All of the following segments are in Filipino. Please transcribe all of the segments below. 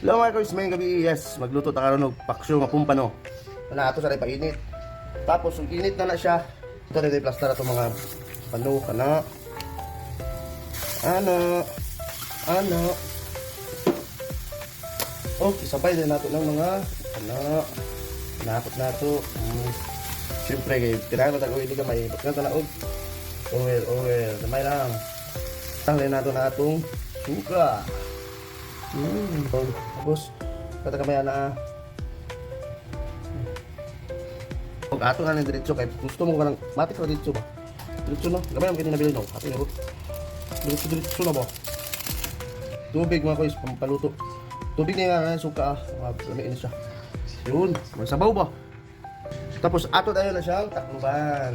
Hello mga guys, may gabi, yes, magluto ta karon og paksyo nga pumpano. Na ato sa painit. Tapos ug init na siya. Ito na plaster ato mga pano kana. Ano. Okay, sabay din nato ng mga napot nato. Siyempre kay tirahan na tago ili ka may bakang na og oil, damay lang. Tanggalin nato na atong suka. Tapos kata kamaya na og ato nga diretso kay gusto mo kanang matik ra diretso ba diretso no gamay ang kinabili no ato no diretso na ba tubig mga guys pampaluto tubig na nga suka lamiin siya yun magsabaw ba tapos ato tayo na siyang takluban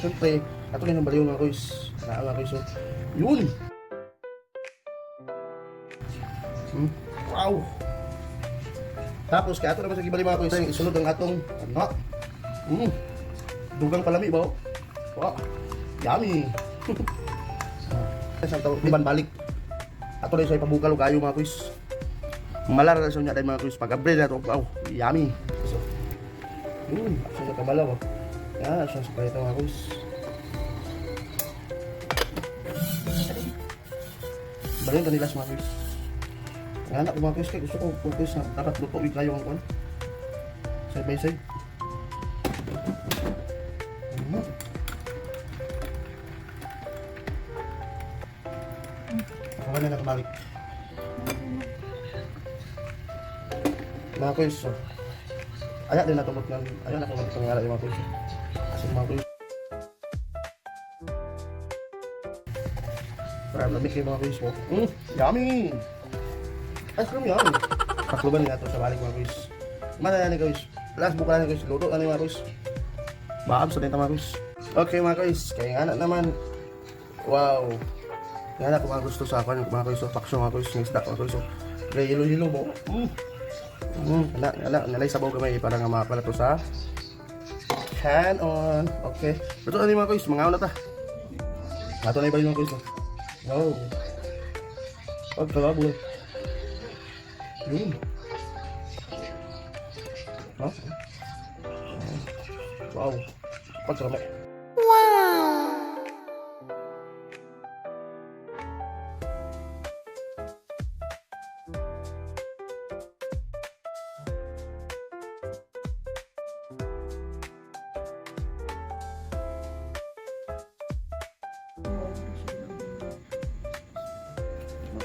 siyempre ato na yung baliw mga guys mga guys so yun. Wow! Tapos kaya ito naman sa gibali mga kuya isunod ang atong dugang palami ba? Wow! Yummy! Isang tawag liban balik ato na siya ipabukal o kayo mga kuya malar na siya niya dahil mga kuya pag-abre na ito wow! Yummy! So, siya sa kabalaw yan siya sa kaya ito mga kuya baliw ito nilas mga kuya nga anak ko mga kuys kaya gusto ko focus na dapat luto yung kayo ang kwan side by side ako na nakabalik mga kuys so ayak din natubot ng ayak na kung magpangala yung mga kuys kasi mga kuys para lamig yung mga kuys mo yummy ice cream yan. Pakluban nga ito sa balik mga kuys. Mana yan guys. Last buka na guys. Luto ano mga kuys. Baab sa mga kuys. Okay mga kuys. Kaya nga naman. Wow. Nga na kung mga gusto sa akin mga kuys. Paksyo mga kuys. Next mga kuys. Kaya hilo-hilo mo. Nalay sabaw kamay para nga makapala to sa can on. Okay. Luto ano mga kuys. Mga na ta. Ato na iba yung mga kuys. Wow. Pagkakabulay. Huh? Wow. Pagkarami. Wow!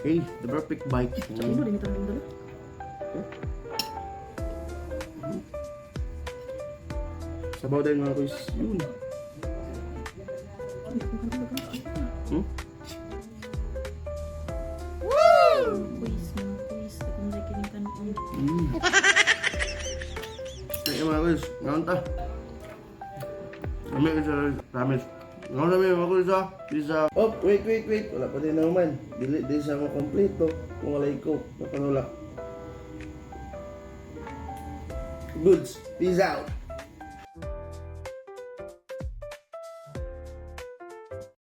Okay, the perfect bite. Sabaw din mga kuys. Yun. Woo! Kuis mga kuis. Kung may kinikan ko. Kaya mga kuys. Ngayon ta. Kami sa ramen. Ngayon kami mga kuys ha. Pizza. Oh, wait. Wala pa din naman. Dili din siya mo kompleto. Kung wala ikaw. Napanula. Goods. Peace out.